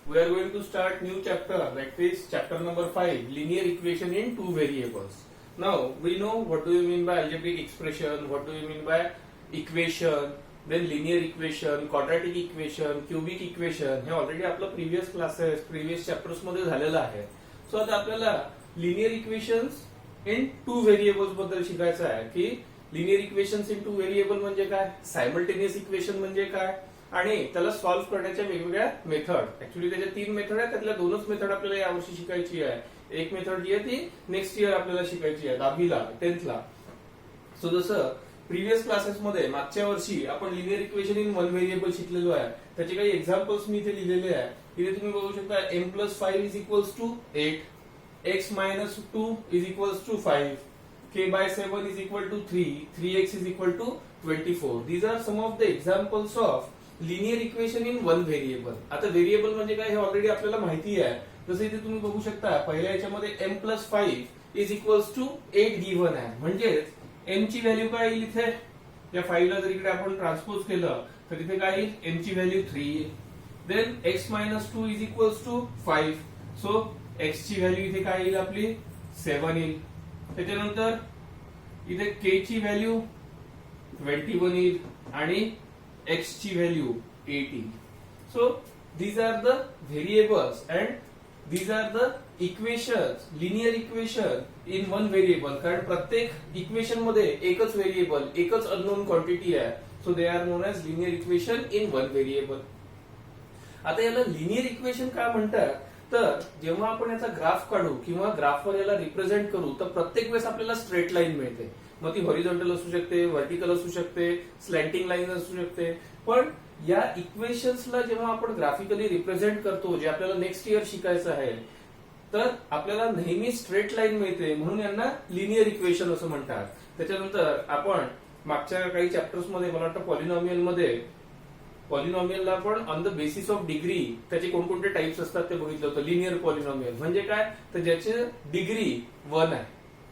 we are going to start new chapter, that is chapter number 5, linear equation in two variables. Now we know what do you mean by algebraic expression, what do you mean by equation, then linear equation, quadratic equation, cubic equation. हे already आपलं previous classes previous chapters मध्ये झालेलं आहे. So आता आपल्याला linear equations in two variables बद्दल शिकायचं आहे की linear equations in two variable म्हणजे काय, सायमल्टेनियस इक्वेशन म्हणजे काय आणि त्याला सॉल्व्ह करण्याच्या वेगवेगळ्या मेथड. ऍक्च्युली त्याच्या 3 मेथड आहेत, त्यातल्या 2च मेथड आपल्याला यावर्षी शिकायची आहे. एक मेथड जी आहे ती नेक्स्ट इयर आपल्याला शिकायची आहे, 10वीला 10thला. सो जसं प्रीवियस क्लासेस मध्ये मागच्या वर्षी आपण linear equation in one variable शिकलेलो आहे, त्याचे काही एक्झाम्पल्स मी इथे लिहिलेले आहे. इथे तुम्ही बघू शकता m+5 is equals to 8, x-2 is equals to 5, k/7 is equal to 3, 3x is equal to 24. These are some of the examples of linear equation in one variable. आता व्हेरिएबल म्हणजे काय हे ऑलरेडी आपल्याला माहिती आहे. जसं इथे तुम्ही बघू शकता पहिल्या याच्यामध्ये m+5 is equals to 8 given आहे. म्हणजेच m ची व्हॅल्यू काय येईल इथे, या 5 ला जर इकडे आपण ट्रान्सपोज केलं तर इथे काय येईल, m ची व्हॅल्यू 3 येईल. Then x-2 is equals to 5. So x ची व्हॅल्यू इथे काय येईल आपली 7 येईल. त्याच्यानंतर इथे k ची व्हॅल्यू 21 येईल आणि x ची व्हॅल्यू 8 येईल. So these are the variables and these are the equations, linear equation in one variable. कारण प्रत्येक इक्वेशन मध्ये एकच व्हेरिएबल, एकच अननोन क्वांटिटी आहे. So they are known as linear equation in one variable. आता याला लिनियर इक्वेशन का म्हणतात, तर जेव्हा आपण याचा ग्राफ काढू किंवा ग्राफवर याला रिप्रेझेंट करू तर प्रत्येक वेळेस आपल्याला स्ट्रेट लाईन मिळते. मग ती हॉरिझॉन्टल असू शकते, व्हर्टिकल असू शकते, स्लॅन्टिंग लाईन असू शकते. पण या इक्वेशन्सला जेव्हा आपण ग्राफिकली रिप्रेझेंट करतो, जे आपल्याला नेक्स्ट इयर शिकायचं आहे, तर आपल्याला नेहमी स्ट्रेट लाईन मिळते, म्हणून यांना लिनियर इक्वेशन असं म्हणतात. त्याच्यानंतर आपण मागच्या काही चॅप्टर्स मध्ये मला वाटतं पॉलिनॉमियलला आपण on the basis of degree त्याचे कोणकोणते टाइप्स असतात ते बघितलं होतं. लिनियर पॉलिनॉमियल म्हणजे काय, तर ज्याचे डिग्री 1 आहे,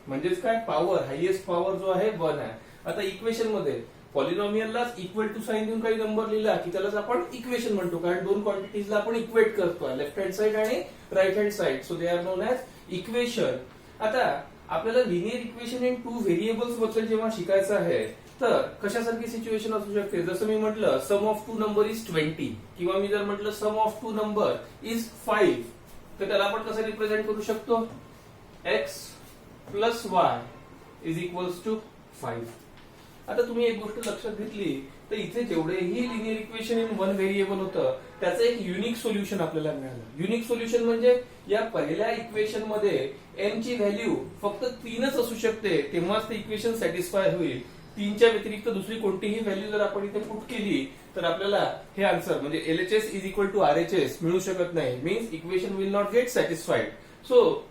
म्हणजेच काय पॉवर, हायएस्ट पॉवर जो आहे 1 आहे. आता इक्वेशन मध्ये पॉलिनॉमियललाच इक्वल टू साइन देऊन काही नंबर लिहिला की त्यालाच आपण इक्वेशन म्हणतो, कारण दोन क्वांटिटीजला आपण इक्वेट करतोय, लेफ्ट हँड साइड आणि right hand side. So they are known as equation. आता आपल्याला linear equation in two variables बद्दल जेव्हा शिकायचं आहे तर कशासारखी सिच्युएशन असू शकते, जसं मी म्हटलं सम ऑफ 2 नंबर इज 20 किंवा मी जर म्हटलं सम ऑफ 2 नंबर इज 5, तर त्याला आपण कसं रिप्रेझेंट करू शकतो, x + y is equals to 5. आता तुम्ही एक गोष्ट लक्षात घेतली तर इथे जेवढेही linear equation in one variable होतं त्याचं एक युनिक सोल्युशन आपल्याला मिळालं. युनिक सोल्युशन म्हणजे या पहिल्या इक्वेशन मध्ये m ची व्हॅल्यू फक्त 3च असू शकते, तेव्हाच ते इक्वेशन सॅटिस्फाय होईल. 3च्या व्यतिरिक्त दुसरी कोणतीही व्हॅल्यू जर आपण इथे पुट केली तर आपल्याला हे आन्सर म्हणजे LHS is equal to RHS मिळू शकत नाही. Means equation will not get satisfied. So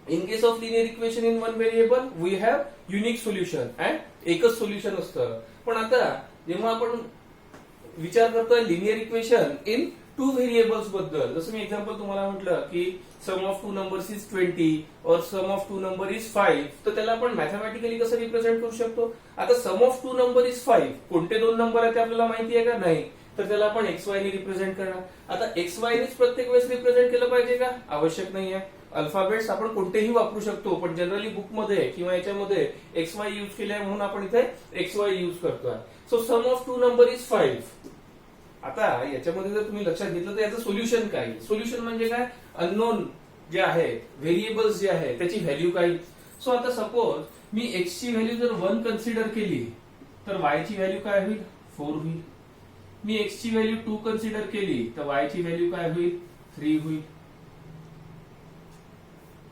in case of linear equation in one variable we have unique solution and एकच सोल्युशन असतं. पण आता जेव्हा आपण विचार करतोय linear equation in two variables बद्दल, जसं मी एक्झाम्पल तुम्हाला म्हटलं की सम ऑफ 2 नंबर्स इज 20 और सम ऑफ 2 नंबर इज 5, तर त्याला आपण मॅथमॅटिकली कसं रिप्रेझेंट करू शकतो. आता सम ऑफ 2 नंबर इज 5, कोणते दोन नंबर आहेत ते आपल्याला माहिती आहे का, नाही, तर त्याला आपण XY ने रिप्रेझेंट करणार. आता XY नेच प्रत्येक वेळेस रिप्रेझेंट केलं पाहिजे का, आवश्यक नाहीये. अल्फाबेट्स आपण कोणतेही वापरू शकतो, पण जनरली बुक मध्ये किंवा याच्यामध्ये XY यूज केलाय म्हणून आपण इथे XY यूज करतोय. So sum of 2 number is 5. आता याच्यामध्ये जर तुम्ही लक्षात घेतलं तर याचं सोल्युशन काय, सोल्युशन म्हणजे काय, अननोन जे आहे व्हेरिएबल्स जे आहे त्याची व्हॅल्यू काय. सो आता सपोज मी x ची व्हॅल्यू जर 1 कन्सिडर केली तर y ची व्हॅल्यू काय होईल, 4 होईल. मी x ची व्हॅल्यू 2 कन्सिडर केली तर y ची व्हॅल्यू काय होईल, 3 होईल.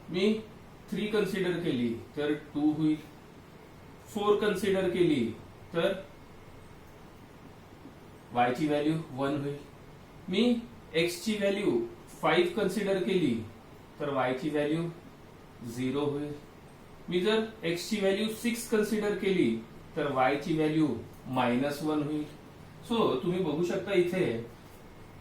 मी 3 कन्सिडर केली तर 2 होईल. 4 कन्सिडर केली तर y ची व्हॅल्यू 1 होईल. मी x ची व्हॅल्यू 5 कन्सिडर केली तर y ची व्हॅल्यू 0 होईल. मी जर x ची व्हॅल्यू 6 कन्सिडर केली तर y ची व्हॅल्यू -1 होईल. सो तुम्ही बघू शकता इथे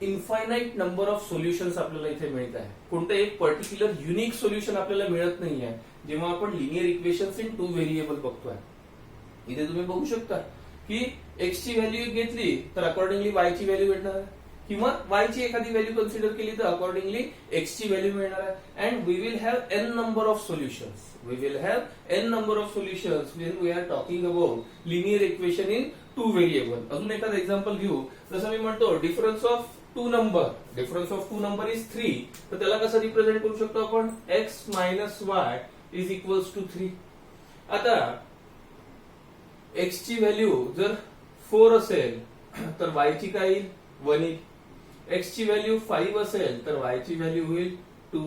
इन्फायनाइट नंबर ऑफ सोल्युशन्स आपल्याला इथे मिळत आहे. कोणतं एक पर्टिक्युलर युनिक सोल्युशन आपल्याला मिळत नाहीये जेव्हा आपण linear equations in two variable बघतोय. इथे तुम्ही बघू शकता की x ची व्हॅल्यू घेतली तर अकॉर्डिंगली y ची व्हॅल्यू भेटणार. किंवा y ची एखादी व्हॅल्यू कन्सिडर केली तर अकॉर्डिंगली x ची व्हॅल्यू मिळणार आहे. And we will have n number of solutions. We will have n number of solutions when we are talking about linear equation in two variable. अजून एखादं example घेऊ. जसं मी म्हणतो difference of two number is 3. तर त्याला कसं represent करू शकतो आपण? x minus y is equals to 3. आता x ची व्हॅल्यू जर 4 असेल तर y ची काय येईल? 1 येईल. x ची व्हॅल्यू 5 असेल तर y ची व्हॅल्यू होईल 2.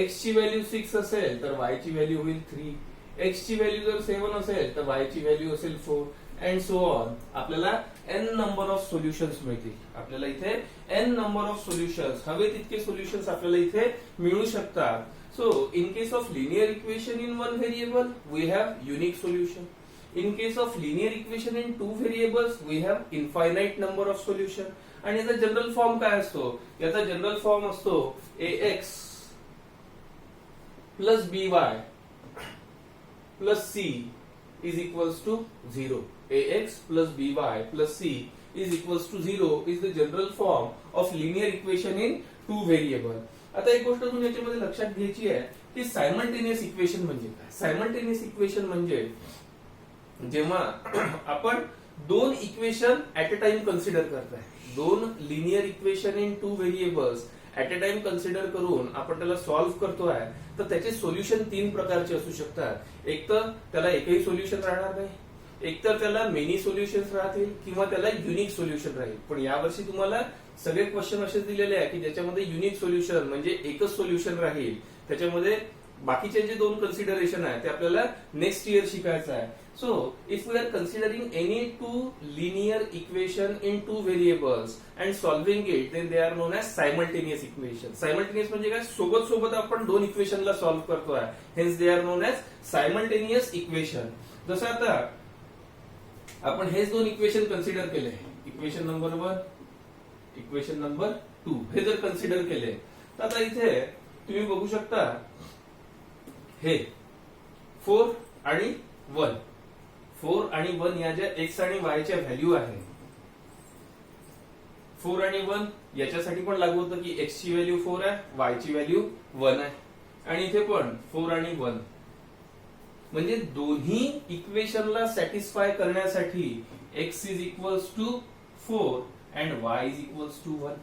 x ची व्हॅल्यू 6 असेल तर y ची व्हॅल्यू होईल 3. x ची व्हॅल्यू जर 7 असेल तर y ची व्हॅल्यू असेल 4 अँड सो ऑन. आपल्याला n नंबर ऑफ सोल्युशन्स मिळतील. आपल्याला इथे n नंबर ऑफ सोल्युशन्स, हवे तितके सोल्युशन्स आपल्याला इथे मिळू शकतात. So in case of linear equation in one variable we have unique solution. In case of linear equation in two variables, we have infinite number of solution. आणि याचा general form काय असतो? याचा जनरल फॉर्म असतो ax plus by plus c is equals to 0. ax plus by plus c is equals to 0 is the general form of linear equation in two variable. आता एक गोष्ट तुम्ही याच्यामध्ये लक्षात घ्यायची आहे की सायमल्टेनियस इक्वेशन म्हणजे काय? सायमल्टेनियस इक्वेशन म्हणजे जेव्हा आपण दोन equation at a time consider करताय, दोन linear equation in two variables at a time consider करून आपण त्याला सॉल्व्ह करतोय, तर त्याचे सोल्युशन तीन प्रकारचे असू शकतात. एक तर त्याला एकही सोल्युशन राहणार नाही, एक तर त्याला मेनी सोल्युशन्स राहतील किंवा त्याला युनिक सोल्युशन राहील. पण यावर्षी तुम्हाला सगळे क्वेश्चन असेच दिलेले आहे की ज्याच्यामध्ये युनिक सोल्युशन म्हणजे एकच सोल्युशन राहील. त्याच्यामध्ये बाकीचे जे दोन कन्सिडरेशन आहे ते आपल्याला नेक्स्ट इयर शिकायचं आहे. So if we are considering any two linear equation in two variables and solving it, then they are known as simultaneous equation. Simultaneous म्हणजे काय? सोबत सोबत आपण दोन इक्वेशनला सॉल्व्ह करतोय, hence they are known as simultaneous equation. जसं आता आपण हेच दोन इक्वेशन कन्सिडर केले, इक्वेशन नंबर 1, इक्वेशन नंबर 2, हे जर कन्सिडर केले तर आता इथे तुम्ही बघू शकता हे 4 आणि 1, 4 आणि 1 या ज्या x आणि y च्या व्हॅल्यू आहे, 4 आणि 1 याच्यासाठी पण लागू होतं की x ची व्हॅल्यू 4 आहे, y ची व्हॅल्यू 1 आहे. आणि इथे पण 4 आणि 1 म्हणजे दोन्ही इक्वेशनला सॅटिस्फाय करण्यासाठी x is equals to 4 and y is equals to 1.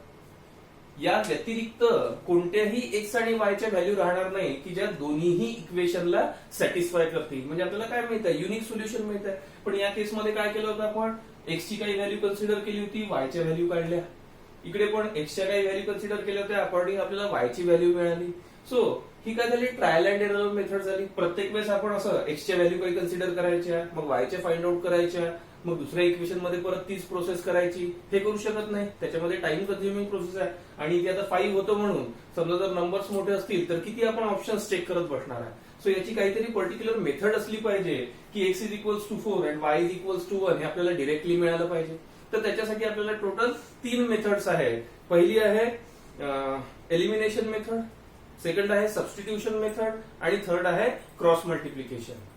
या व्यतिरिक्त कोणत्याही x आणि y च्या व्हॅल्यू राहणार नाही की ज्या दोन्हीही इक्वेशनला सॅटिस्फाय करतील. म्हणजे आपल्याला काय मिळतंय? युनिक सोल्युशन मिळतंय. पण या केसमध्ये काय केलं होतं आपण? x ची काही व्हॅल्यू कन्सिडर केली होती, y च्या व्हॅल्यू काढल्या. इकडे पण x च्या काही व्हॅल्यू कन्सिडर केल्या होत्या, अकॉर्डिंग आपल्याला y ची व्हॅल्यू मिळाली. सो ही काय झाली? ट्रायल अँड एरर मेथड झाली. प्रत्येक वेळेस आपण असं x च्या व्हॅल्यू काही कन्सिडर करायच्या, मग y च्या फाइंड आउट करायच्या, मग दुसऱ्या इक्वेशन मध्ये परत तीच प्रोसेस करायची. हे करू शकत नाही, त्याच्यामध्ये टाइम कन्झ्युमिंग प्रोसेस आहे. आणि इथे आता 5 होतं म्हणून समजा जर नंबर्स मोठे असतील तर किती आपण ऑप्शन्स चेक करत बसणार आहे. सो याची काहीतरी पर्टिक्युलर मेथड असली पाहिजे की x is equals to 4 and y is equals to 1 हे आपल्याला डिरेक्टली मिळालं पाहिजे. तर त्याच्यासाठी आपल्याला टोटल 3 मेथड्स आहेत. पहिली आहे एलिमिनेशन मेथड, सेकंड आहे सबस्टिट्यूशन मेथड आणि थर्ड आहे क्रॉस मल्टिप्लिकेशन.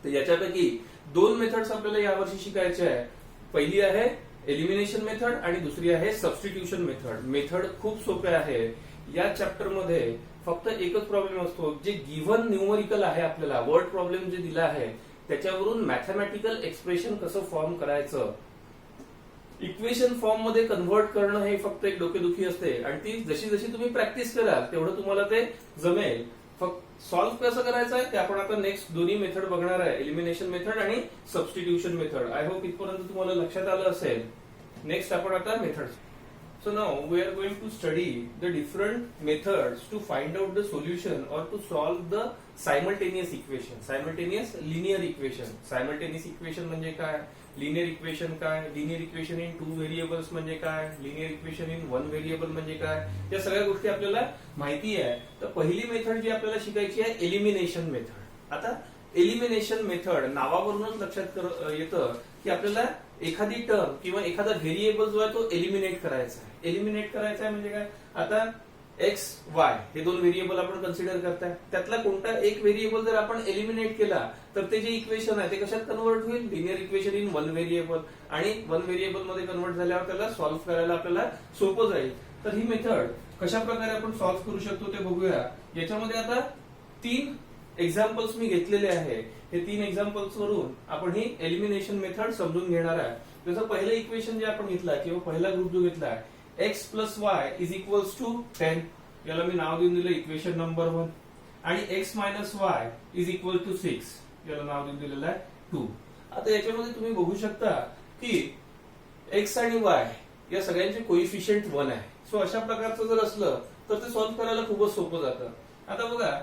तर याच्यापैकी 2 मेथड्स आपल्याला यावर्षी शिकायचे आहे. पहिली आहे एलिमिनेशन मेथड आणि दुसरी आहे सबस्टिट्यूशन मेथड. मेथड खूप सोपे आहे. या चॅप्टर मध्ये फक्त एकच प्रॉब्लेम असतो, जे गिव्हन न्यूमरिकल आहे, आपल्याला वर्ड प्रॉब्लेम जे दिला आहे त्याच्यावरून मॅथमॅटिकल एक्सप्रेशन कसं फॉर्म करायचं, इक्वेशन फॉर्म मध्ये कन्व्हर्ट करणं, हे फक्त एक डोकेदुखी असते. आणि ती जशी जशी तुम्ही प्रॅक्टिस कराल तेवढं तुम्हाला ते जमेल. फक्त सॉल्व्ह कसं करायचं आहे ते आपण आता नेक्स्ट दोन्ही मेथड बघणार आहे, एलिमिनेशन मेथड आणि सबस्टिट्यूशन मेथड. आय होप इथपर्यंत तुम्हाला लक्षात आलं असेल. नेक्स्ट आपण आता method. So now we are going to study the different methods to find out the solution or to solve the simultaneous equation, simultaneous linear equation. Simultaneous equation म्हणजे काय, linear equation काय, linear equation in two variables म्हणजे काय, linear equation in one variable म्हणजे काय, या सगळ्या गोष्टी आपल्याला माहिती आहे. तर पहिली मेथड जी आपल्याला शिकायची आहे एलिमिनेशन मेथड. आता एलिमिनेशन मेथड नावावरूनच लक्षात येतं की आपल्याला एखादी टर्म किंवा एखादा व्हेरिएबल जो आहे तो एलिमिनेट करायचा आहे. एलिमिनेट करायचा आहे म्हणजे काय? आता एक्स वाय हे दोन व्हेरिएबल आपण कन्सिडर करताय. त्यातला कोणता एक व्हेरिएबल जर आपण एलिमिनेट केला तर ते जे इक्वेशन आहे ते कशात कन्वर्ट होईल, linear equation in one variable. आणि वन व्हेरिएबल मध्ये कन्वर्ट झाल्यावर त्याला सॉल्व्ह करायला आपल्याला सोपं जाईल. तर ही मेथड कशा प्रकारे आपण सॉल्व्ह करू शकतो ते बघूया. याच्यामध्ये आता 3 एक्झाम्पल्स मी घेतलेले आहे. हे 3 एक्झाम्पल्स वरून आपण ही एलिमिनेशन मेथड समजून घेणार आहे. जसं पहिलं इक्वेशन जे आपण घेतला किंवा पहिला ग्रुप जो घेतला x plus y is equals to 10, याला मी नाव देऊन दिलं इक्वेशन नंबर 1. आणि x minus y is equal to 6, याला नाव देऊन दिलेलं आहे 2. आता याच्यामध्ये तुम्ही बघू शकता की एक्स आणि वाय या सगळ्यांचे कोइफिशियंट 1 आहे. सो अशा प्रकारचं जर असलं तर ते सॉल्व्ह करायला खूपच सोपं जातं. आता बघा,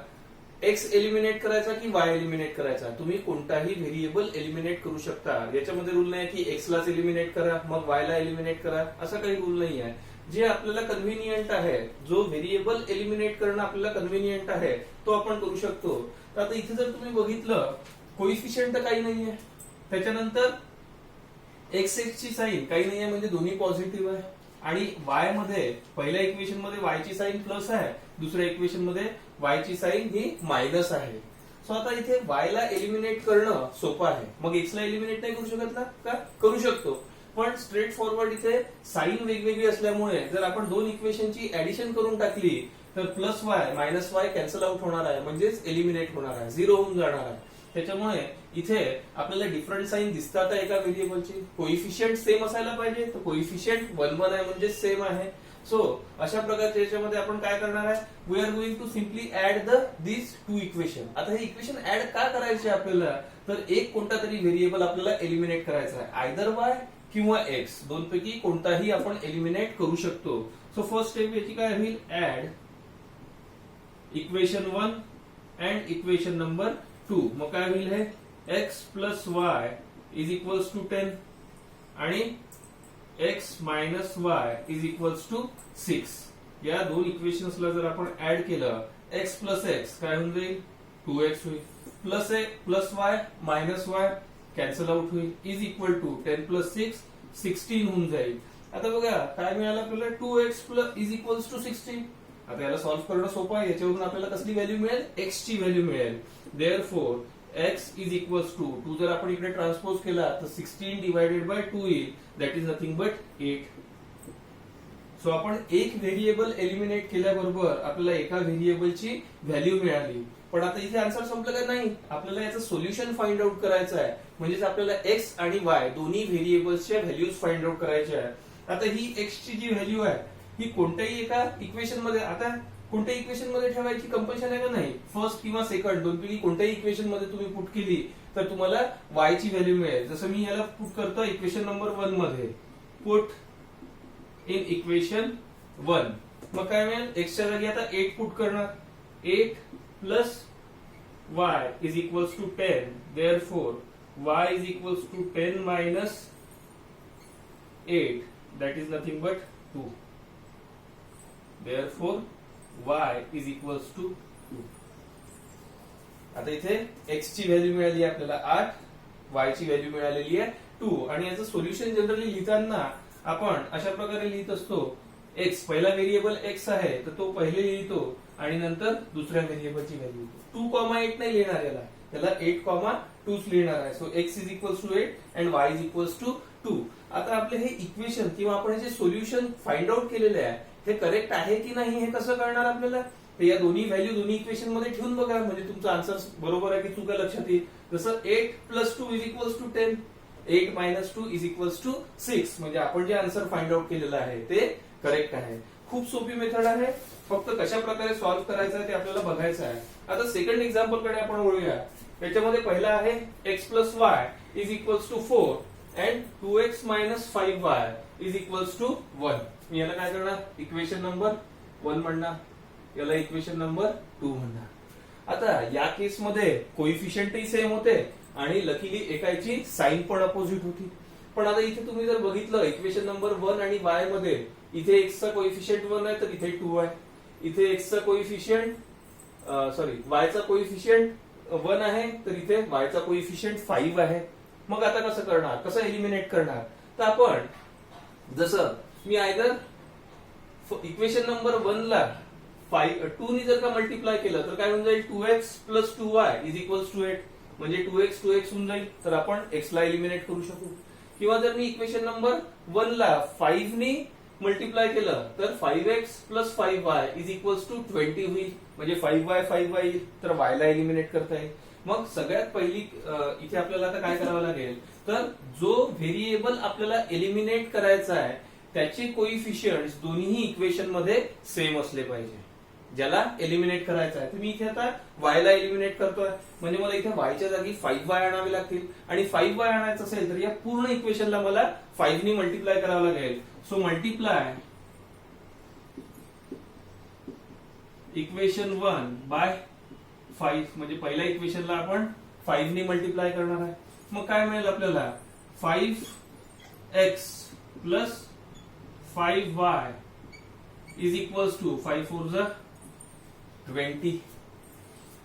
एक्स एलिमिनेट करायचा की वाय एलिमिनेट करायचा, तुम्ही कोणताही व्हेरिएबल एलिमिनेट करू शकता. याच्यामध्ये रूल नाही की एक्स लाच एलिमिनेट करा मग वाय ला एलिमिनेट करा, असा काही रूल नाही आहे. जे आपल्याला कन्व्हिनियंट आहे, जो व्हेरिएबल एलिमिनेट करणं आपल्याला कन्व्हिनियंट आहे तो आपण करू शकतो. तर आता इथे जर तुम्ही बघितलं कोइफिशियंट काही नाहीये, त्याच्यानंतर एक्स ची साईन काही नाहीये म्हणजे दोन्ही पॉझिटिव्ह आहे. आणि वाय मध्ये पहिल्या इक्वेशन मध्ये वाय ची साईन प्लस आहे, दुसऱ्या इक्वेशन मध्ये वाय ची साईन ही मायनस आहे. सो आता इथे वाय ला एलिमिनेट करणं सोपं आहे. मग एक्स ला एलिमिनेट नाही करू शकत ना, का करू शकतो, पण स्ट्रेट फॉरवर्ड इथे साईन वेगवेगळी असल्यामुळे जर आपण दोन इक्वेशनची ऍडिशन करून टाकली तर plus y minus Y cancel out होणार आहे, म्हणजेच एलिमिनेट होणार आहे, 0 होऊन जाणार आहे. त्याच्यामुळे इथे आपल्याला डिफरंट साईन दिसतात एका व्हेरिएबलची. कोइफिशियंट सेम असायला पाहिजे, तर कोइफिशियंट 1 1 आहे म्हणजे सेम आहे. सो अशा प्रकारच्या याच्यामध्ये आपण काय करणार आहे, we are going to simply add this 2 equation. आता हे इक्वेशन ऍड का करायचे आपल्याला, तर एक कोणता तरी व्हेरिएबल आपल्याला एलिमिनेट करायचा आहे, आयदर वाय किंवा एक्स, दोनपैकी कोणताही आपण एलिमिनेट करू शकतो. सो फर्स्ट स्टेप याची काय होईल, add equation 1 and equation number 2. मग काय होईल, हे x plus y is equals to 10 आणि x minus y is equals to 6. या दोन इक्वेशन्सला जर आपण ऍड केलं, एक्स प्लस एक्स काय होऊन जाईल, 2x होईल, plus plus y minus Y cancel out होईल, इज इक्वल टू 10 प्लस 6 16 होऊन जाईल. आता बघा काय मिळालं आपल्याला, 2x plus is equals to 16. आता याला सॉल्व्ह करणं सोपं आहे. याच्यावरून आपल्याला कसली व्हॅल्यू मिळेल, एक्स ची व्हॅल्यू मिळेल. Therefore x is equals to 2 जर आपण इकडे ट्रान्सपोज केला तर 16 डिवायडेड बाय 2 येईल, that is nothing but 8. So आपण एक व्हेरिएबल एलिमिनेट केल्याबरोबर आपल्याला एका व्हेरिएबलची व्हॅल्यू मिळाली. पण आता इथे आन्सर संपलं का नाही, आपल्याला याचं सोल्युशन फाइंड आउट करायचं आहे. म्हणजेच आपल्याला एक्स आणि वाय दोन्ही व्हेरिएबल्सच्या व्हॅल्यूज फाइंड आउट करायच्या आहे. आता ही एक्स ची जी व्हॅल्यू आहे ही कोणत्याही एका इक्वेशन मध्ये, आता कोणत्याही इक्वेशन मध्ये ठेवायची कंपल्शन आहे का नाही, फर्स्ट किंवा सेकंड दोनपैकी कोणत्याही इक्वेशन मध्ये तुम्ही पुट केली तर तुम्हाला वाय ची व्हॅल्यू मिळेल. जसं मी याला पुट करतो इक्वेशन नंबर 1 मध्ये, पुट इन इक्वेशन 1. मग काय मिळेल, एक्सच्या जागी आता 8 पुट करणार, 8 plus y is equals to 10. Therefore y is equals to 10 minus 8, that is nothing but 2. Therefore y is equals to 2. आता इथे x ची व्हॅल्यू मिळाली आपल्याला 8, y ची व्हॅल्यू मिळालेली आहे 2. आणि याचं सोल्युशन जनरली लिहिताना आपण अशा प्रकारे लिहित असतो, x पहिला व्हेरिएबल x आहे तर तो पहिले लिहितो आणि नंतर दुसऱ्या व्हेरिएबलची व्हॅल्यू लिहितो. 2,8 नाही लिहिणार याला, त्याला 8,2 लिहिणार आहे. So x is equals to 8 and y is equals to 2. आता आपले हे इक्वेशन किंवा आपण जे सोल्युशन फाइंड आउट केलेले आहे हे करेक्ट आहे की नाही हे कसं कळणार आपल्याला, तर या दोन्ही व्हॅल्यू दोन्ही इक्वेशन मध्ये ठेवून बघा, म्हणजे तुमचा आन्सर बरोबर आहे की चुका लक्षात येईल. जसं 8 plus 2 is equals to 10, 8 minus 2 is equals to 6, म्हणजे आपण जे आन्सर फाइंड आउट केलेलं आहे ते करेक्ट आहे. खूप सोपी मेथड आहे, फक्त कशा प्रकारे सॉल्व्ह करायचं आहे ते आपल्याला बघायचं आहे. आता सेकंड एक्झाम्पल कडे आपण वळूया. याच्यामध्ये पहिला आहे x plus y is equals to 4 and 2x minus 5y is equals to 1. मी याला काय करणार, इक्वेशन नंबर 1 म्हणणार, याला इक्वेशन नंबर 2 म्हणणार. आता या केस मध्ये कोइफिशियंटही सेम होते आणि लकीली एकाची साइन पण अपोजिट होती. पण आता इथे तुम्ही जर बघितलं इक्वेशन नंबर 1 आणि y मध्ये, इथे x चा कोइफिशियंट 1 आहे तर इथे 2 आहे, इथे x चा कोइफिशियंट y चा कोइफिशियंट 1 आहे तर इथे y चा कोइफिशियंट 5 आहे. मग आता कसं करणार, कसं एलिमिनेट करणार, तर आपण जसं मी आयदर इक्वेशन नंबर 1 ला टू नी जर का मल्टिप्लाय केलं तर काय होऊन जाईल 2x plus 2y is equals to 8 म्हणजे 2x होऊन जाईल तर आपण x ला एलिमिनेट करू शकू. किंवा जर मी इक्वेशन नंबर 1 ला 5 नी मल्टिप्लाय केलं तर 5x plus 5y is equals to 20 होईल म्हणजे 5y येईल तर y ला एलिमिनेट करता येईल. मग सगळ्यात पहिली इथे आपल्याला आता काय करावं लागेल तर जो व्हेरिएबल आपल्याला एलिमिनेट करायचा आहे त्याचे कोइफिशियंट्स दोन्ही इक्वेशन मध्ये सेम असले पाहिजे. ज्याला एलिमिनेट करायचं आहे तर मी इथे आता y ला एलिमिनेट करतोय म्हणजे मला इथे y च्या जागी 5y आणावे लागतील आणि 5y आणायचं असेल तर या पूर्ण इक्वेशनला मला 5 नी मल्टिप्लाय करावं लागेल. सो मल्टिप्लाय इक्वेशन 1 बाय 5 म्हणजे पहिल्या इक्वेशनला आपण 5 नी मल्टिप्लाय करणार आहे. मग काय मिळेल आपल्याला 5x plus 5y is equals to 5 4 जा 20.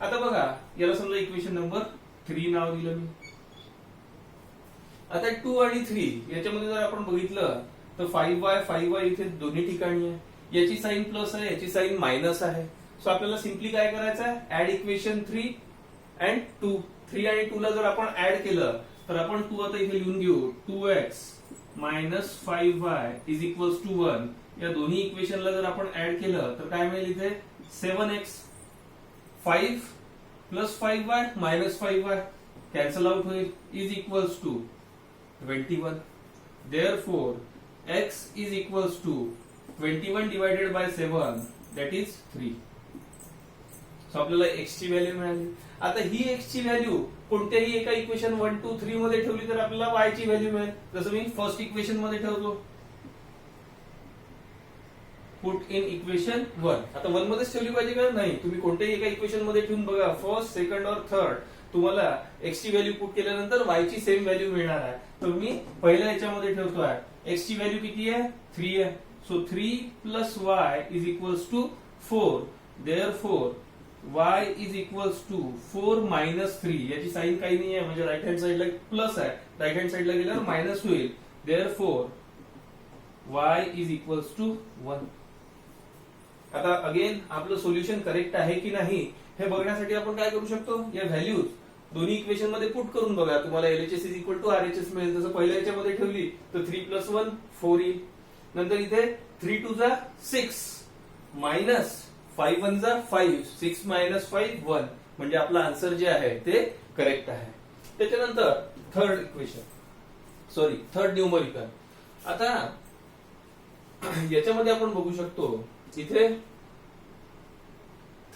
आता बघा याला समजा इक्वेशन नंबर 3 नाव दिलं मी. आता 2 आणि 3 याच्यामध्ये जर आपण बघितलं तर 5y इथे दोन्ही ठिकाणी आहे. याची साइन प्लस आहे याची साइन मायनस आहे. सो आपल्याला सिम्पली काय करायचं आहे ऍड इक्वेशन 3 अँड 2. 3 आणि 2 ला जर आपण ऍड केलं तर आपण 2 आता इथे लिहून घेऊ 2x minus 5y is equals to 1. या दोन्ही इक्वेशनला जर आपण ऍड केलं तर काय मिळेल इथे 7x 5 plus 5y minus 5y cancel out होईल is equals to 21. Therefore x is equals to 21 divided by 7 that is 3. So आपल्याला x ची व्हॅल्यू मिळाली. आता ही x ची व्हॅल्यू कोणत्याही एका इक्वेशन 1 2 3 मध्ये ठेवली तर आपल्याला y ची व्हॅल्यू मिळेल. जसं मी फर्स्ट इक्वेशन मध्ये ठेवतो पुट इन इक्वेशन 1. आता 1 मध्येच ठेवली पाहिजे का नाही तुम्ही कोणत्याही एका इक्वेशन मध्ये ठेवून बघा फर्स्ट सेकंड और थर्ड तुम्हाला x ची व्हॅल्यू पुट केल्यानंतर y ची सेम व्हॅल्यू मिळणार आहे. तर मी पहिल्या याच्यामध्ये ठेवतोय x ची व्हॅल्यू किती आहे 3 आहे. So 3 plus y is equals to 4. Therefore y is equals to 4 minus 3. याची साइन काही नाही आहे म्हणजे राईट हँड साइडला प्लस आहे राईट हँड साइडला गेल्यावर मायनस होईल. Therefore y is equals to 1. आता अगेन आपलं सोल्युशन करेक्ट आहे की नाही हे बघण्यासाठी आपण काय करू शकतो या व्हॅल्यूज दोन्ही इक्वेशन मध्ये पुट करून बघा. तुम्हाला LHS is equal to RHS मिळेल. जसं पहिल्या याच्यामध्ये ठेवली तर 3 प्लस 1 4 येईल. नंतर इथे 3 2 जा 6 मायनस 5 1 जा 5 6 मायनस 5 1 म्हणजे आपला आन्सर जे आहे ते करेक्ट आहे. त्याच्यानंतर थर्ड न्यूमरिकल. आता याच्यामध्ये आपण बघू शकतो इथे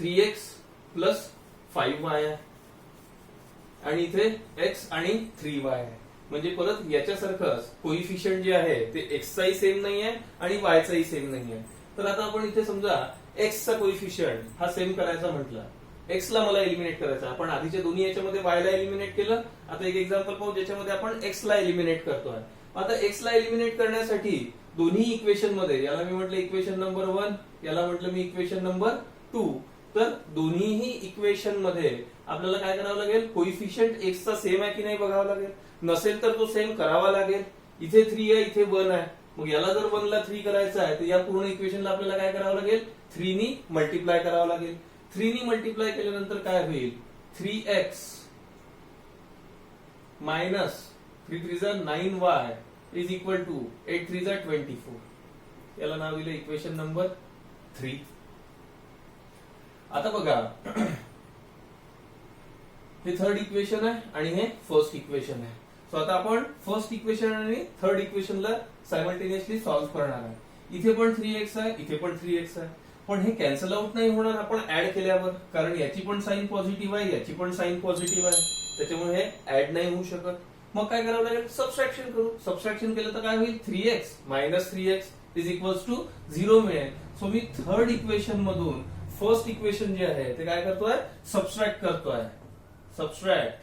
3x प्लस 5y आहे आणि इथे x आणि 3y आहे म्हणजे परत याच्यासारखंच कोइफिशियंट जे आहे ते x चाही सेम नाही आहे आणि y चाही सेम नाही आहे. तर आता आपण इथे समजा x चा कोइफिशियंट हा सेम करायचा म्हटला x ला मला एलिमिनेट करायचा. आपण आधीच्या दोन्ही याच्यामध्ये y ला एलिमिनेट केलं. आता एक एक्झाम्पल पाहू ज्याच्यामध्ये आपण x ला एलिमिनेट करतोय. आता x ला एलिमिनेट करण्यासाठी दोन्ही इक्वेशन मध्ये याला मी म्हटलं इक्वेशन नंबर 1 याला म्हटलं मी इक्वेशन नंबर 2. तर दोन्हीही इक्वेशन मध्ये आपल्याला काय करावं लागेल कोइफिशियंट x चा सेम आहे की नाही बघावं लागेल. नसेल तर तो सेम करावा लागेल. इथे 3 आहे इथे 1 आहे मग याला जर 1 ला 3 करायचं आहे तर या पूर्ण इक्वेशनला आपल्याला काय करावं लागेल 3 नी मल्टिप्लाय करावं लागेल. 3 नी मल्टिप्लाय केल्यानंतर काय होईल 3x मायनस 3 3 जा 9y इज इक्वल टू 8 3 जा 24. याला नाव दिलं इक्वेशन नंबर 3. आता बघा हे थर्ड इक्वेशन आहे आणि हे फर्स्ट इक्वेशन आहे. सो आता आपण फर्स्ट इक्वेशन आणि थर्ड इक्वेशनला सायमल्टेनियसली सॉल्व्ह करणार आहे. इथे पण 3x आहे इथे पण 3x आहे पण हे कॅन्सल आउट नाही होणार आपण ऍड केल्यावर कारण याची पण साइन पॉझिटिव्ह आहे याची पण साइन पॉझिटिव्ह आहे त्याच्यामुळे हे ऍड नाही होऊ शकत. मग काय करावं लागेल सबट्रॅक्शन करू. सबट्रॅक्शन केलं तर काय होईल 3x minus 3x is equals to 0 मिळेल. सो मी थर्ड इक्वेशन मधून फर्स्ट इक्वेशन जे आहे ते काय करतोय सबट्रॅक्ट करतोय. Subtract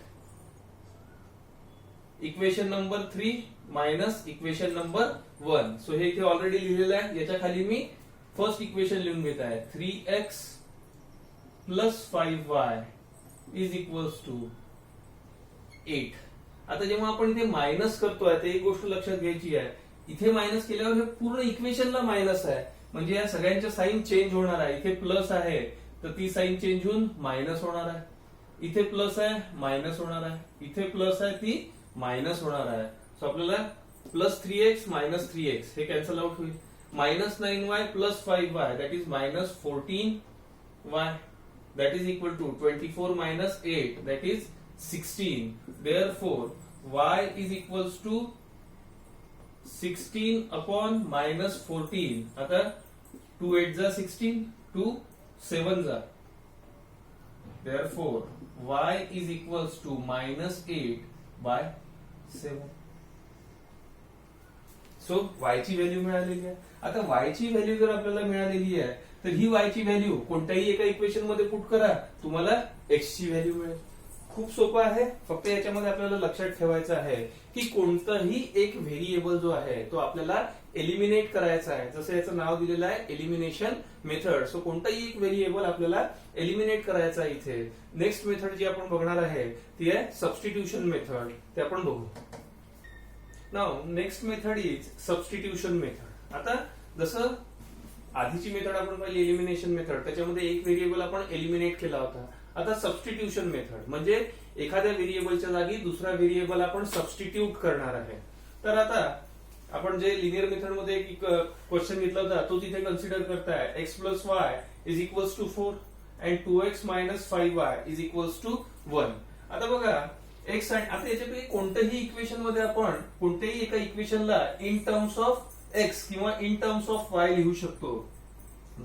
equation number 3 minus equation number 1. So हे इथे ऑलरेडी लिहिलेलं आहे. याच्या खाली मी फर्स्ट इक्वेशन लिहून घेत आहे 3x plus 5y is equals to 8. आता जेव्हा आपण इथे मायनस करतोय तर एक गोष्ट लक्षात घ्यायची आहे इथे मायनस केल्यावर हे पूर्ण इक्वेशनला मायनस आहे म्हणजे या सगळ्यांच्या साईन चेंज होणार आहे. इथे प्लस आहे तर ती साईन चेंज होऊन मायनस होणार आहे. इथे प्लस आहे मायनस होणार आहे. इथे प्लस आहे ती मायनस होणार आहे. सो आपल्याला प्लस 3x मायनस 3x हे कॅन्सल आउट होईल. Minus 9y plus 5y that is minus 14y that is equal to 24 minus 8 that is 16. Therefore y is equals to 16 upon minus 14. आता 2 8 जा 16, 2 7 जा. Therefore y is equals to minus 8 by 7. So y ची value मिळालेली आहे. आता y ची value जर आपल्याला मिळालेली आहे तर ही y ची व्हॅल्यू कोणत्याही एका इक्वेशन मध्ये पुट करा, तुम्हाला x ची व्हॅल्यू मिळेल. खूप सोपं आहे. फक्त याच्यामध्ये आपल्याला लक्षात ठेवायचं आहे की कोणताही एक व्हेरिएबल जो आहे तो आपल्याला एलिमिनेट करायचा आहे. जसं याचं नाव दिलेलं आहे एलिमिनेशन मेथड. सो कोणताही एक व्हेरिएबल आपल्याला एलिमिनेट करायचा आहे. इथे नेक्स्ट मेथड जी आपण बघणार आहे ती आहे सबस्टिट्यूशन मेथड. ते आपण बघू. Now next method is substitution method. आता जसं आधीची मेथड आपण पाहिली एलिमिनेशन मेथड, त्याच्यामध्ये एक व्हेरिएबल आपण एलिमिनेट केला होता. आता सबस्टिट्यूशन मेथड म्हणजे एखाद्या व्हेरिएबलच्या जागी दुसरा व्हेरिएबल आपण सबस्टिट्यूट करणार आहे. तर आता आपण जे लिनियर मेथड मध्ये एक क्वेश्चन घेतला होता तो तिथे कन्सिडर करताय. X plus y is equals to 4 and 2x minus 5y is equals to 1. आता बघा एक्स आणि आता याच्यापैकी कोणत्याही इक्वेशन मध्ये आपण कोणत्याही एका इक्वेशनला इन टर्म्स ऑफ एक्स किंवा इन टर्म्स ऑफ वाय लिहू शकतो.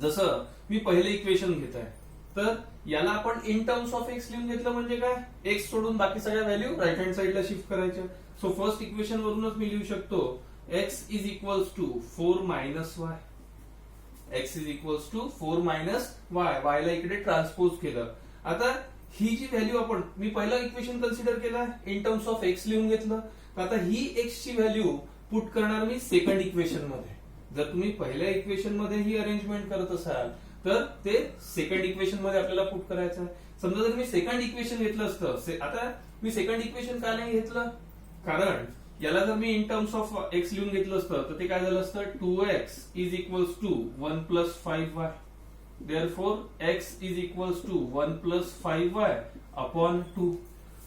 जसं मी पहिले इक्वेशन घेत आहे तर याला आपण इन टर्म्स ऑफ एक्स लिहून घेतलं म्हणजे काय, एक्स सोडून बाकी सगळ्या व्हॅल्यू राईट हँड साइडला शिफ्ट करायच्या. सो फर्स्ट इक्वेशन वरूनच मी लिहू शकतो x is equals to 4 minus y. X is equals to 4 minus y. Y ला इकडे ट्रान्सपोज केलं. आता ही जी व्हॅल्यू आपण मी पहिलं इक्वेशन कन्सिडर केलं इन टर्म्स ऑफ एक्स लिहून घेतलं. आता ही एक्स ची व्हॅल्यू पुट करणार मी सेकंड इक्वेशन मध्ये. जर तुम्ही पहिल्या इक्वेशन मध्ये ही अरेंजमेंट करत असाल तर ते सेकंड इक्वेशन मध्ये आपल्याला पुट करायचं आहे. समजा जर मी सेकंड इक्वेशन घेतलं असतं, आता मी सेकंड इक्वेशन का नाही घेतलं, कारण याला जर मी इन टर्म्स ऑफ एक्स लिहून घेतलं असतं तर ते काय झालं असतं 2x is equals to 1 plus 5y. Therefore x is equals to 1 plus 5y upon 2.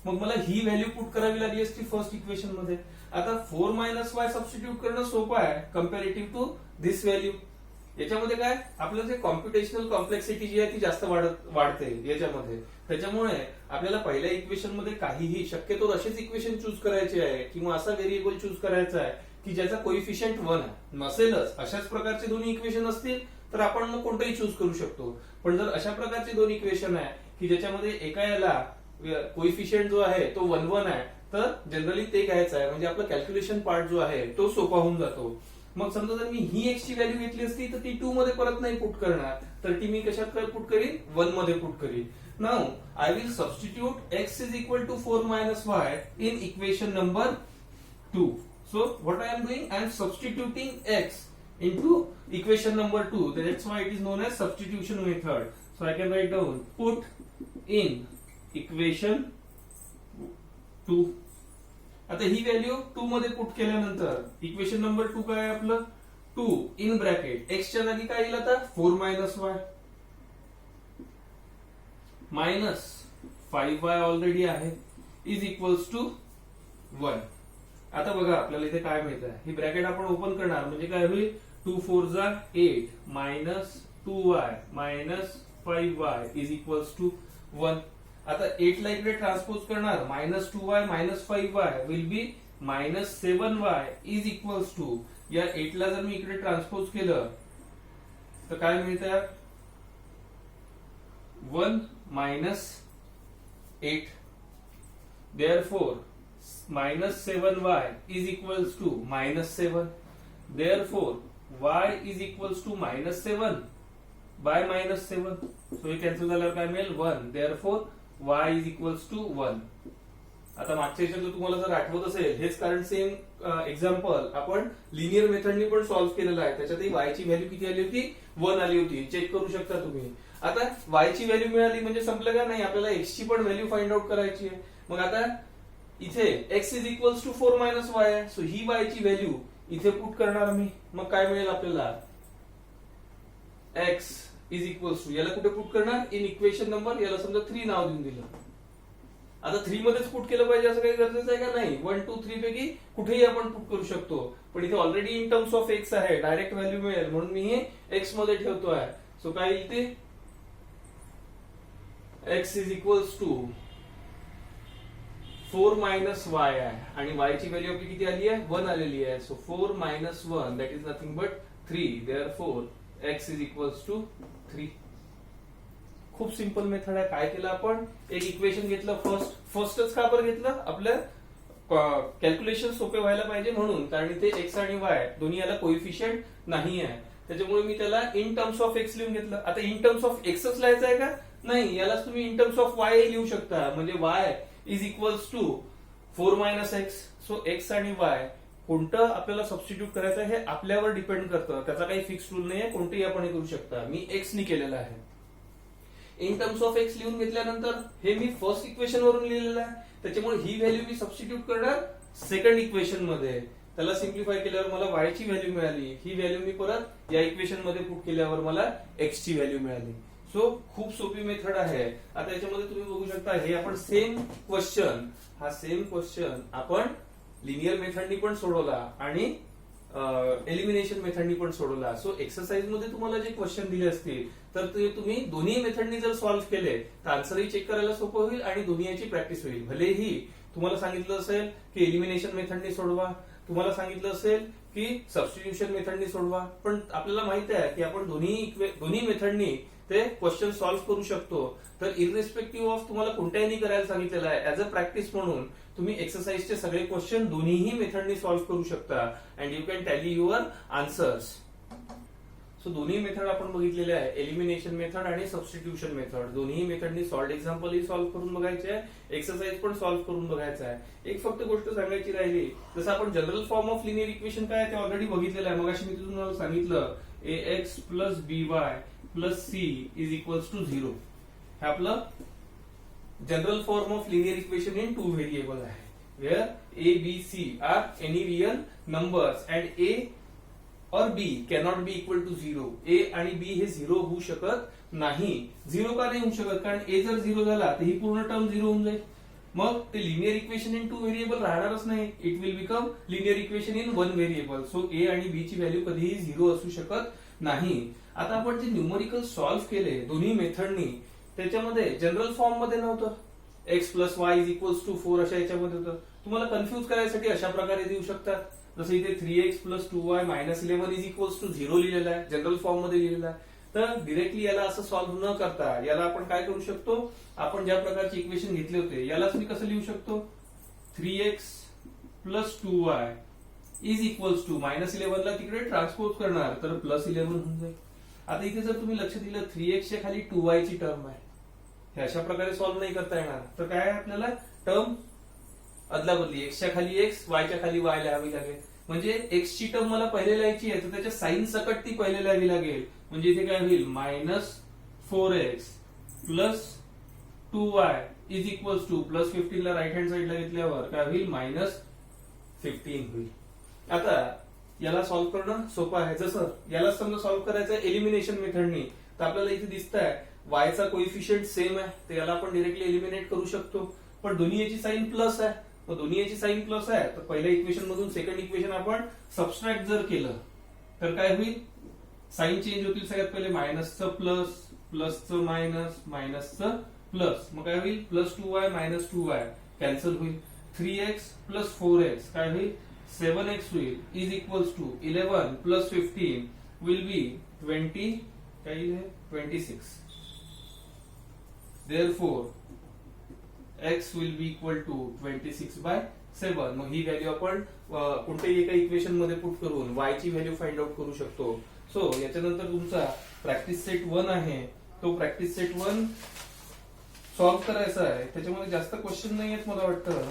मग मला ही व्हॅल्यू पुट करावी लागली असती फर्स्ट इक्वेशन मध्ये. आता 4 मायनस वाय सबस्टिट्यूट करणं सोपं आहे कम्पॅरेटिव्ह टू दिस व्हॅल्यू. याच्यामध्ये काय आपलं जे कॉम्प्युटेशनल कॉम्प्लेक्सिटी जी आहे ती जास्त वाढते याच्यामध्ये. त्याच्यामुळे आपल्याला पहिल्या इक्वेशन मध्ये काहीही शक्यतो असेच इक्वेशन चूज करायचे आहे किंवा असा व्हेरिएबल चूज करायचा आहे की ज्याचा कोइफिशियंट 1 आहे. नसेलच अशाच प्रकारचे दोन्ही इक्वेशन असतील तर आपण मग कोणतंही चूज करू शकतो. पण जर अशा प्रकारचे दोन इक्वेशन आहे की ज्याच्यामध्ये एका याला कोइफिशियंट जो आहे तो 1 1 आहे तर जनरली ते घ्यायचं आहे. म्हणजे आपला कॅल्क्युलेशन पार्ट जो आहे तो सोपा होऊन जातो. मग समजा जर मी ही एक्स ची व्हॅल्यू घेतली असती तर ती 2 मध्ये परत नाही पुट करणार, तर ती मी कशात पुट करीन 1 मध्ये पुट करीन. Now I will substitute x is equal to 4 minus y in equation number 2. So what I am doing, I am substituting x into equation number 2. That's why it is known as substitution method. So I can write down put in equation 2. आता ही value 2 मध्ये put केल्यानंतर equation number 2 काय आहे आपलं 2 in bracket x च्या जागी काय येईल आता 4 minus y minus 5y already आहे इज इक्वल्स टू 1. आता बघा आपल्याला इथे काय मिळत आहे, ही ब्रॅकेट आपण ओपन करणार म्हणजे काय होईल 2 4 जा 8 minus 2y minus 5y is equals to 1. आता 8 ला इकडे ट्रान्सपोज करणार minus 2y minus 5y will be minus 7y is equals to, या 8 ला जर मी इकडे ट्रान्सपोज केलं तर काय मिळतं 1 minus 8. Therefore minus 7y is equals to minus 7. Therefore y is equals to minus 7 by minus 7. So हे कॅन्सल झाल्यावर काय मिळेल 1. Therefore y is equals to 1. आता मागच्या याच्यात तुम्हाला जर आठवत असेल हेच कारण सेम एक्झाम्पल आपण लिनियर मेथडनी पण सॉल्व्ह केलेलं आहे. त्याच्यातही y ची व्हॅल्यू किती आली होती 1 आली होती. चेक करू शकता तुम्ही. आता y ची व्हॅल्यू मिळाली म्हणजे संपलं का नाही, आपल्याला x ची पण व्हॅल्यू फाइंड आउट करायची आहे. मग आता इथे x is equals to 4 minus y आहे. सो ही y ची व्हॅल्यू इथे पुट करणार मी. मग काय मिळेल आपल्याला एक्स इज इक्वल्स टू, याला कुठे पुट करणार, इन इक्वेशन नंबर, याला समजा 3 नाव देऊन दिलं. आता 3 मध्येच पुट केलं पाहिजे असं काही गरजेचं आहे का, नाही. 1 2 3 पैकी कुठेही आपण पुट करू शकतो, पण इथे already in terms of x आहे, डायरेक्ट व्हॅल्यू मिळेल म्हणून मी हे एक्स मध्ये ठेवतो आहे. सो काय येईल ते, x is equals to 4 minus y आहे, आणि वाय ची व्हॅल्यू आपली किती आली आहे, 1 आलेली आहे. So 4 minus 1 that is nothing but 3. Therefore x is equals to 3. खूप सिंपल मेथड आहे. काय केलं आपण, एक इक्वेशन घेतलं, फर्स्टच का बरं घेतलं, आपलं कॅल्क्युलेशन सोपे व्हायला पाहिजे म्हणून, कारण ते एक्स आणि वाय दोन्ही याला कोइफिशियंट नाही आहे, त्याच्यामुळे मी त्याला इन टर्म्स ऑफ एक्स लिहून घेतलं. आता इन टर्म्स ऑफ एक्सच लिहायचं आहे का, नाही, यालाच तुम्ही इन टर्म्स ऑफ वाय लिहू शकता. म्हणजे y is equals to 4 minus x. So x आणि वाय कोणतं आपल्याला सबस्टिट्यूट करायचं हे आपल्यावर डिपेंड करतं, त्याचा काही फिक्स रूल नाही आहे, कोणतेही आपण करू शकता. मी एक्स नी केलेलं आहे. इन टर्म्स ऑफ एक्स लिहून घेतल्यानंतर हे मी फर्स्ट इक्वेशन वरून लिहिलेलं आहे, त्याच्यामुळे ही व्हॅल्यू मी सबस्टिट्यूट करणार सेकंड इक्वेशन मध्ये. त्याला सिम्प्लिफाय केल्यावर मला वाय ची व्हॅल्यू मिळाली, ही व्हॅल्यू मी परत या इक्वेशन मध्ये पुट केल्यावर मला एक्स ची व्हॅल्यू मिळाली. सो खूप सोपी मेथड आहे. आता याच्यामध्ये तुम्ही बघू शकता, हे आपण सेम क्वेश्चन आपण लिनियर मेथडनी पण सोडवला आणि एलिमिनेशन मेथडनी पण सोडवला. सो एक्सरसाइज मध्ये तुम्हाला जे क्वेश्चन दिले असतील तर ते तुम्ही दोन्ही मेथडनी जर सॉल्व्ह केले तर आन्सरही चेक करायला सोपं होईल आणि दोन्हीची प्रॅक्टिस होईल. भलेही तुम्हाला सांगितलं असेल की एलिमिनेशन मेथडनी सोडवा, तुम्हाला सांगितलं असेल की सबस्टिट्यूशन मेथडनी सोडवा, पण आपल्याला माहित आहे की आपण दोन्ही मेथडनी ते क्वेश्चन सॉल्व्ह करू शकतो. तर इररिस्पेक्टिव्ह ऑफ तुम्हाला कोणत्याही करायला सांगितलेलं आहे, ऍज अ प्रॅक्टिस म्हणून तुम्ही एक्सरसाइजचे सगळे क्वेश्चन दोन्हीही मेथडनी सॉल्व्ह करू शकता and you can tally your answers. So दोन्ही मेथड आपण बघितलेले आहे, एलिमिनेशन मेथड आणि सबस्टिट्यूशन मेथड. दोन्ही मेथडनी सॉल्व्ड एक्झाम्पलही सॉल्व्ह करून बघायचे आहे, एक्सरसाइज पण सॉल्व्ह करून बघायचं आहे. एक फक्त गोष्ट सांगायची राहिली, जसं आपण general form of linear equation काय आहे ते ऑलरेडी बघितलेलं आहे. मगाशी मी तुम्हाला सांगितलं ax plus by plus c is equals to 0. हे आपलं general form of linear equation in two variable आहे, where a b c are any real numbers and a और b cannot be equal to 0. a आणि b हे 0 होऊ शकत नाही. 0 का नाही होऊ शकत, कारण a जर 0 झाला तर ही पूर्ण टर्म 0 होऊन जाईल, मग ते linear equation in two variable राहणारच नाही. It will become linear equation in one variable. So a आणि b ची व्हॅल्यू कधीही 0 असू शकत नाही. आता आपण जे न्यूमरिकल सॉल्व्ह केले दोन्ही मेथडनी, त्याच्यामध्ये जनरल फॉर्म मध्ये नव्हतं, x plus y is equals to 4 अशा याच्यामध्ये होतं. तुम्हाला कन्फ्युज करायसाठी अशा प्रकारे देऊ शकतात, जसं इथे 3x plus 2y minus 11 is equals to 0 लिहिलेलं आहे, जनरल फॉर्म मध्ये लिहिलेलं आहे. तर डिरेक्टली याला असं सॉल्व्ह न करता याला आपण काय करू शकतो, आपण ज्या प्रकारचे इक्वेशन घेतले होते यालाच मी कसं लिहू शकतो, 3x plus 2y is equals to minus 11 ला तिकडे ट्रान्सपोज करणार तर प्लस 11 होऊन जाईल. आता इथे जर तुम्ही लक्ष दिलं 3x च्या खाली 2y ची टर्म आहे, हे अशा प्रकारे सॉल्व्ह नाही करता येणार. तर काय आहे, आपल्याला टर्म अदला बदली, x च्या खाली x, y च्या खाली y लिहावी लागेल. म्हणजे x ची टर्म मला पहिले लिहायची आहे तर त्याच्या साइन सकट ती पहिले लिहावी लागेल. म्हणजे इथे काय होईल, minus 4x plus 2y is equals two plus 15 ला राईट हँड साइडला घेतल्यावर काय होईल, मायनस 15 होईल. आता याला सॉल्व्ह करणं सोपं आहे. जसं याला समजा सॉल्व्ह करायचं आहे एलिमिनेशन मेथडनी, तर आपल्याला इथे दिसत आहे y चा कोइफिशियंट सेम आहे, तर याला आपण डिरेक्टली एलिमिनेट करू शकतो. पण दोन्ही याची साइन प्लस आहे, मग दोन्ही याची साइन प्लस आहे तर पहिल्या इक्वेशन मधून सेकंड इक्वेशन आपण सबस्ट्रॅक्ट जर केलं तर काय होईल, साइन चेंज होतील. सगळ्यात पहिले मायनसचं प्लस, प्लसचं मायनस, मायनसचं प्लस, मग काय होईल, plus 2y minus 2y cancel होईल. 3x प्लस 4x काय होईल, 7x होईल, is equals to 11 plus 15 will be 20, काय आहे 26. Therefore x will be equal to 26/7. मग ही व्हॅल्यू आपण कोणत्याही एका इक्वेशन मध्ये पुट करून y ची व्हॅल्यू फाइंड आउट करू शकतो. सो याच्यानंतर तुमचा प्रॅक्टिस सेट 1 आहे, तो प्रॅक्टिस सेट 1 सॉल्व्ह करायचा आहे. त्याच्यामध्ये जास्त क्वेश्चन नाही आहेत, मला वाटतं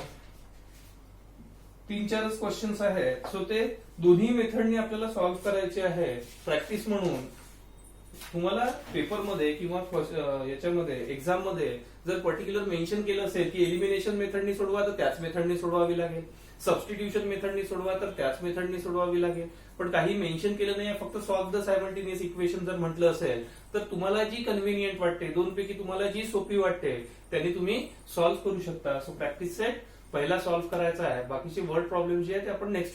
3-4 क्वेश्चन्स आहेत. सो ते दोन्ही मेथडनी आपल्याला सॉल्व्ह करायचे आहे प्रॅक्टिस म्हणून. तुम्हाला पेपरमध्ये किंवा याच्यामध्ये एक्झाम मध्ये जर पर्टिक्युलर मेन्शन केलं असेल की एलिमिनेशन मेथडनी सोडवा तर त्याच मेथडनी सोडवावी लागेल. सबस्टिट्यूशन मेथडनी सोडवा तर त्याच मेथडनी सोडवावी लागेल. पण काही मेन्शन केलं नाही, फक्त सॉल्व्ह द सायमल्टेनियस इक्वेशन जर म्हटलं असेल तर तुम्हाला जी कन्व्हिनियंट वाटते, दोनपैकी तुम्हाला जी सोपी वाटते त्यांनी तुम्ही सॉल्व्ह करू शकता. सो प्रॅक्टिस सेट पहिला सॉल्व्ह करायचा आहे, बाकीचे वर्ड प्रॉब्लेम जे आहे ते आपण नेक्स्ट